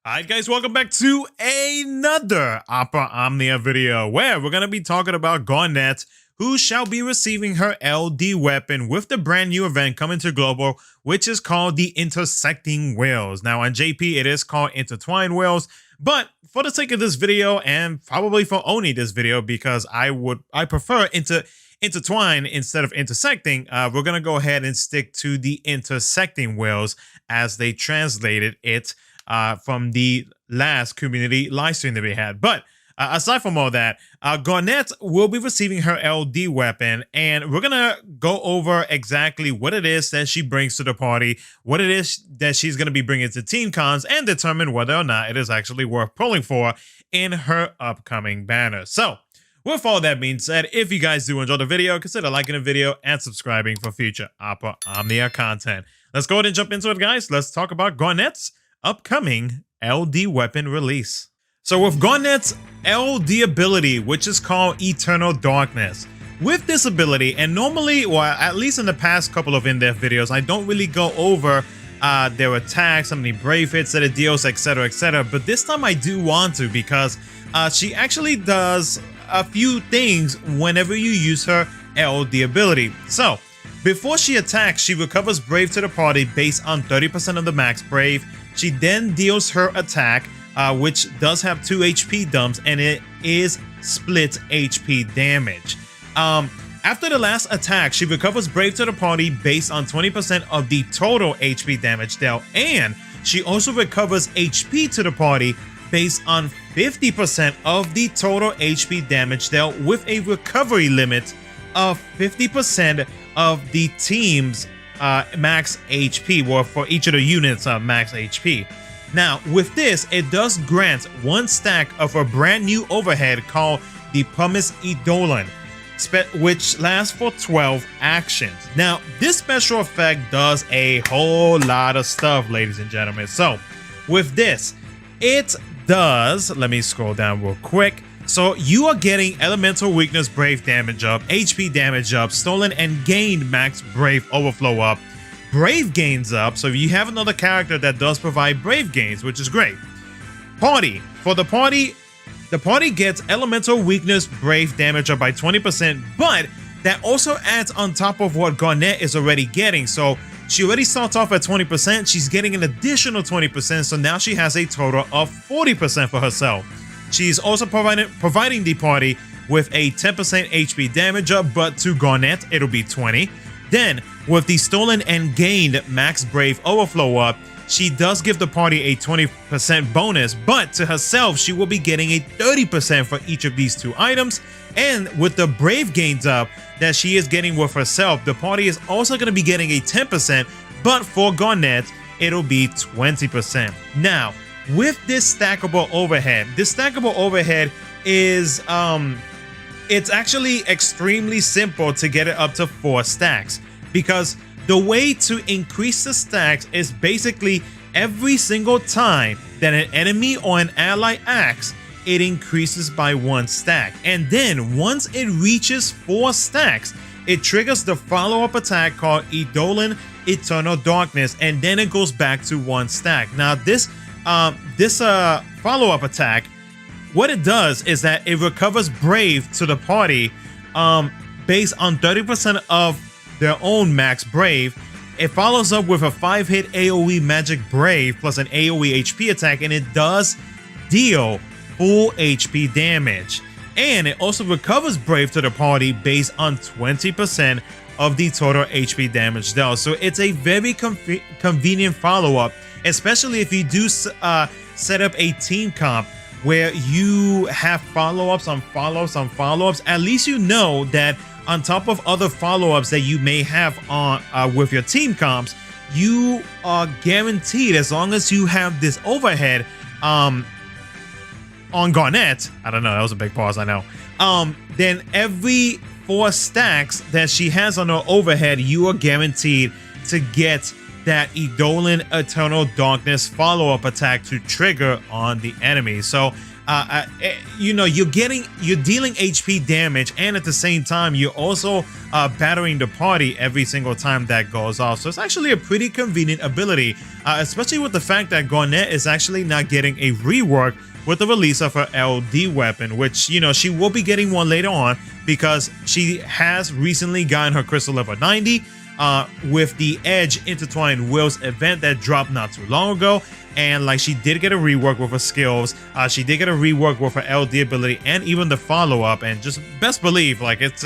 Alright guys, welcome back to another Opera Omnia video where we're going to be talking about Garnet, who shall be receiving her LD weapon with the brand new event coming to global, which is called the Intersecting Wheels. Now on JP it is called Intertwine Wheels, but for the sake of this video and probably for only this video because I prefer intertwine instead of intersecting, we're going to go ahead and stick to the Intersecting Wheels as they translated it from the last community live stream that we had. But aside from all that, Garnet will be receiving her LD weapon, and we're gonna go over exactly what it is that she brings to the party, what it is that she's gonna be bringing to team cons, and determine whether or not it is actually worth pulling for in her upcoming banner. So with all that being said, if you guys do enjoy the video, consider liking the video and subscribing for future Opera Omnia content. Let's go ahead and jump into it, guys. Let's talk about Garnet's upcoming LD weapon release. So with Garnet's LD ability, which is called Eternal Darkness, with this ability, and normally, or at least in the past couple of in-depth videos, I don't really go over their attacks, how many brave hits that it deals, etc, but this time I do want to, because she actually does a few things whenever you use her LD ability. So before she attacks, she recovers brave to the party based on 30% of the max brave. She then deals her attack, which does have 2 HP dumps, and it is split HP damage. After the last attack, she recovers brave to the party based on 20% of the total HP damage dealt, and she also recovers HP to the party based on 50% of the total HP damage dealt, with a recovery limit of 50% of the team's max HP, or for each of the units max HP. Now with this, it does grant 1 stack of a brand new overhead called the Pumice Eidolon, which lasts for 12 actions. Now this special effect does a whole lot of stuff, ladies and gentlemen. So with this, it does, let me scroll down real quick. So you are getting elemental weakness brave damage up, HP damage up, stolen and gained max brave overflow up, brave gains up. So you have another character that does provide brave gains, which is great. Party, for the party gets elemental weakness brave damage up by 20%, but that also adds on top of what Garnet is already getting. So she already starts off at 20%, she's getting an additional 20%, so now she has a total of 40% for herself. She's also providing the party with a 10% HP damage up, but to Garnet, it'll be 20. Then, with the stolen and gained max brave overflow up, she does give the party a 20% bonus, but to herself, she will be getting a 30% for each of these 2 items. And with the brave gains up that she is getting with herself, the party is also going to be getting a 10%, but for Garnet, it'll be 20%. Now, with this stackable overhead, is it's actually extremely simple to get it up to 4 stacks, because the way to increase the stacks is basically every single time that an enemy or an ally acts, it increases by 1 stack, and then once it reaches 4 stacks, it triggers the follow-up attack called Eidolon Eternal Darkness, and then it goes back to 1 stack. Now this follow-up attack, what it does is that it recovers brave to the party based on 30% of their own max brave. It follows up with a 5-hit AoE magic brave plus an AoE HP attack, and it does deal full HP damage. And it also recovers brave to the party based on 20% of the total HP damage dealt. So it's a very convenient follow-up, especially if you do set up a team comp where you have follow-ups on follow-ups on follow-ups. At least you know that on top of other follow-ups that you may have on with your team comps, you are guaranteed, as long as you have this overhead on Garnet, I don't know, that was a big pause, I know, then every 4 stacks that she has on her overhead, you are guaranteed to get that Eidolon Eternal Darkness follow-up attack to trigger on the enemy. So you know, you're dealing HP damage, and at the same time you're also battering the party every single time that goes off. So it's actually a pretty convenient ability, especially with the fact that Garnet is actually not getting a rework with the release of her LD weapon, which, you know, she will be getting one later on because she has recently gotten her crystal level 90 with the Edge Intertwined Wills event that dropped not too long ago. And like, she did get a rework with her skills, she did get a rework with her LD ability, and even the follow-up. And just best believe, like, it's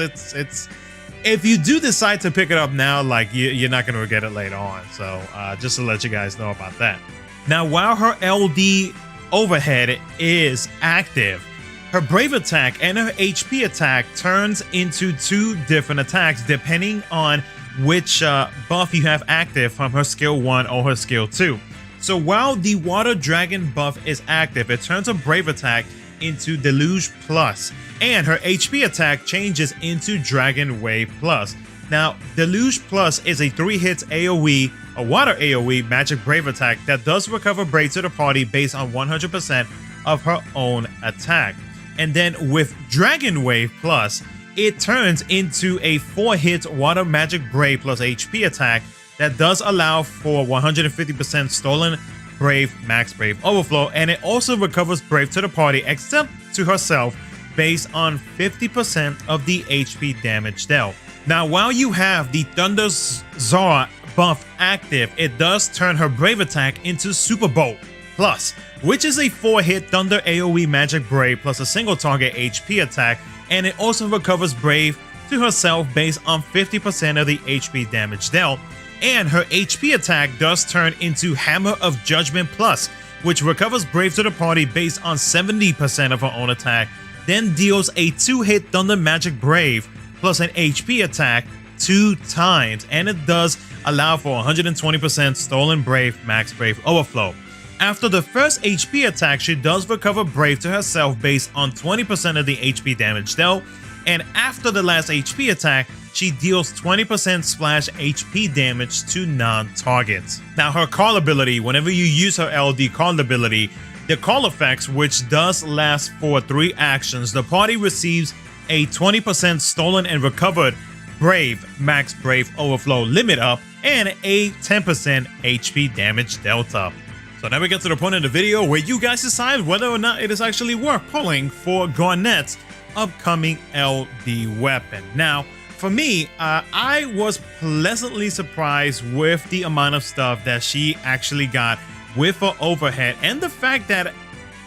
if you do decide to pick it up now, like, you're not going to regret it later on. So just to let you guys know about that. Now, while her LD overhead is active, her Brave attack and her HP attack turns into two different attacks depending on which buff you have active from her skill 1 or her skill 2. So while the Water Dragon buff is active, it turns her Brave attack into Deluge Plus, and her HP attack changes into Dragon Wave Plus. Now, Deluge Plus is a 3-hit AoE, a Water AoE magic Brave attack that does recover Brave to the party based on 100% of her own attack. And then with Dragon Wave Plus, it turns into a 4-hit Water Magic Brave plus HP attack that does allow for 150% stolen Brave Max Brave Overflow, and it also recovers Brave to the party except to herself based on 50% of the HP damage dealt. Now, while you have the Thunder Zara buff active, it does turn her Brave attack into Super Bolt Plus, which is a 4-hit Thunder AoE Magic Brave plus a single target HP attack, and it also recovers Brave to herself based on 50% of the HP damage dealt. And her HP attack does turn into Hammer of Judgment Plus, which recovers Brave to the party based on 70% of her own attack, then deals a 2-hit Thunder Magic Brave plus an HP attack 2 times, and it does allow for 120% stolen Brave Max Brave Overflow. After the first HP attack, she does recover Brave to herself based on 20% of the HP damage dealt, and after the last HP attack, she deals 20% splash HP damage to non-targets. Now, her call ability, whenever you use her LD call ability, the call effects, which does last for 3 actions, the party receives a 20% stolen and recovered Brave Max Brave Overflow limit up and a 10% HP damage delta. So now we get to the point of the video where you guys decide whether or not it is actually worth pulling for Garnet's upcoming LD weapon. Now, for me, I was pleasantly surprised with the amount of stuff that she actually got with her overhead, and the fact that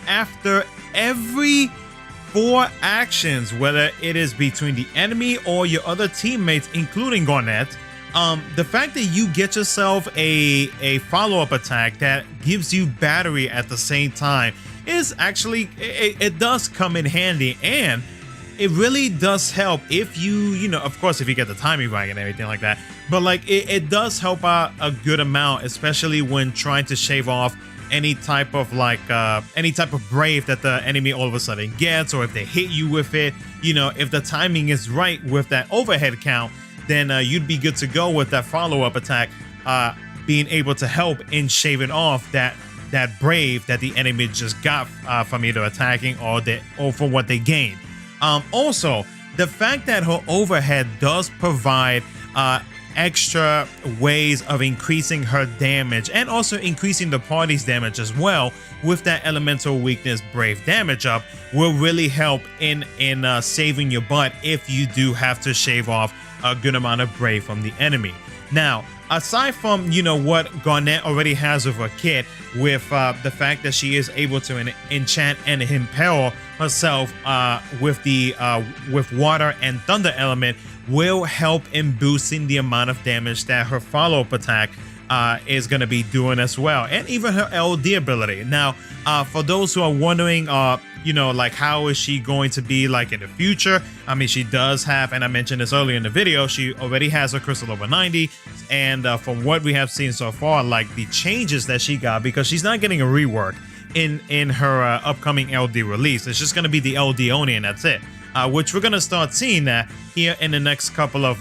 after every 4 actions, whether it is between the enemy or your other teammates, including Garnet, the fact that you get yourself a follow-up attack that gives you battery at the same time is actually, it does come in handy, and it really does help if you know, of course, if you get the timing right and everything like that. But like, it does help out a good amount, especially when trying to shave off any type of Brave that the enemy all of a sudden gets, or if they hit you with it. You know, if the timing is right with that overhead count, then you'd be good to go with that follow-up attack, being able to help in shaving off that Brave that the enemy just got from either attacking or from what they gained. Also, the fact that her overhead does provide extra ways of increasing her damage and also increasing the party's damage as well with that elemental weakness Brave damage up will really help in saving your butt if you do have to shave off a good amount of Brave from the enemy. Now, aside from, you know, what Garnet already has with her kit, with the fact that she is able to enchant and impel herself with water and thunder element, will help in boosting the amount of damage that her follow-up attack is going to be doing as well, and even her LD ability. Now, for those who are wondering, you know, like, how is she going to be like in the future? I mean, she does have, and I mentioned this earlier in the video, she already has her crystal over 90, and from what we have seen so far, like the changes that she got, because she's not getting a rework in her upcoming LD release. It's just going to be the LD only, and that's it. Which we're going to start seeing that here in the next couple of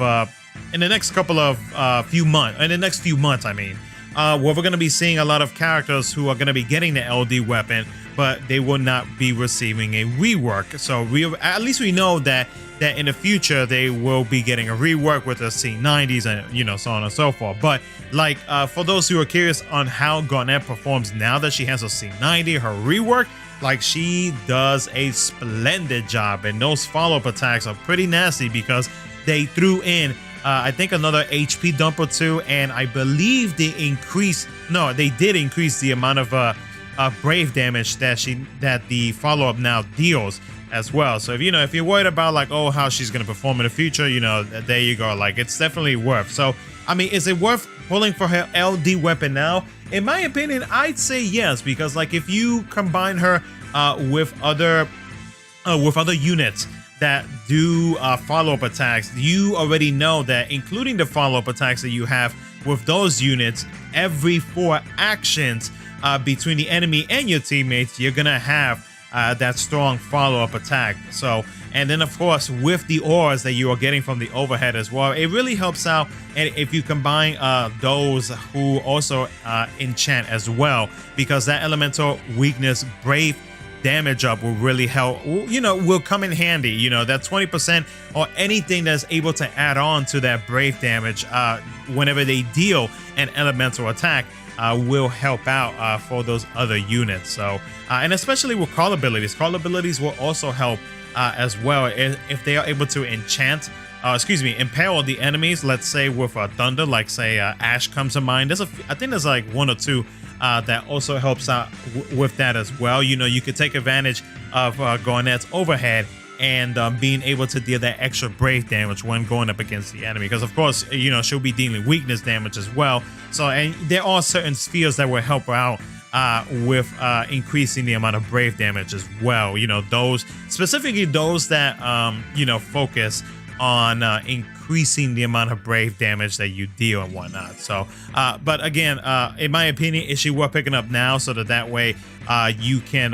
few months. In the next few months, I mean. where we're going to be seeing a lot of characters who are going to be getting the LD weapon, but they will not be receiving a rework. So at least we know that in the future they will be getting a rework with the C90s and so on and so forth. But like for those who are curious on how Garnet performs now that she has a C90, her rework, like she does a splendid job, and those follow-up attacks are pretty nasty because they threw in I think another HP dump or two, and I believe they did increase the amount of brave damage that the follow-up now deals as well. So if you're worried about like, oh, how she's gonna perform in the future, there you go. Like, it's definitely worth. So I mean, is it worth pulling for her LD weapon now? In my opinion, I'd say yes, because like if you combine her with other units that do follow-up attacks, you already know that including the follow-up attacks that you have with those units, every 4 actions between the enemy and your teammates, you're gonna have that strong follow-up attack. So, and then of course with the auras that you are getting from the overhead as well, it really helps out. And if you combine those who also enchant as well, because that elemental weakness brave damage up will really help, will come in handy. That 20% or anything that's able to add on to that brave damage whenever they deal an elemental attack will help out for those other units. So and especially with call abilities will also help as well if they are able to impale the enemies. Let's say with thunder, like say Ash comes to mind. I think there's like 1 or 2 that also helps out with that as well. You could take advantage of Garnet's overhead and being able to deal that extra brave damage when going up against the enemy, because of course she'll be dealing weakness damage as well. So, and there are certain spheres that will help her out with increasing the amount of brave damage as well. Those specifically those that focus on increasing the amount of brave damage that you deal and whatnot. So but again, in my opinion, is she worth picking up now so that way you can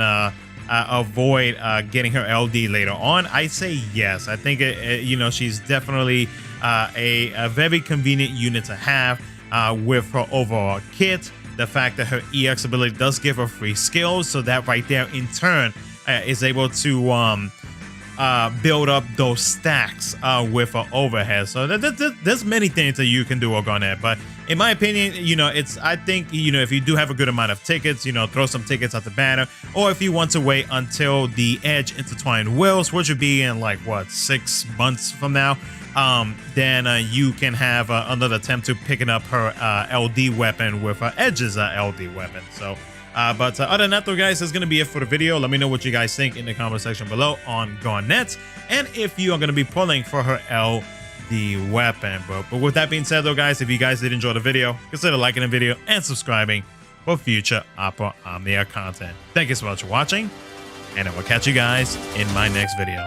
avoid getting her LD later on? I say yes. I think she's definitely a very convenient unit to have with her overall kit. The fact that her EX ability does give her free skills, so that right there in turn is able to build up those stacks with her overhead. So there's many things that you can do with Garnet, but in my opinion, I think if you do have a good amount of tickets, throw some tickets at the banner, or if you want to wait until the Edge Intertwined Wills, which would be in like 6 months from now, then you can have another attempt to picking up her LD weapon with her Edge's LD weapon. So but other than that though, guys, that's gonna be it for the video. Let me know what you guys think in the comment section below on Garnet, and if you are gonna be pulling for her LD weapon. But with that being said though, guys, if you guys did enjoy the video, consider liking the video and subscribing for future Opera Omnia content. Thank you so much for watching, and I will catch you guys in my next video.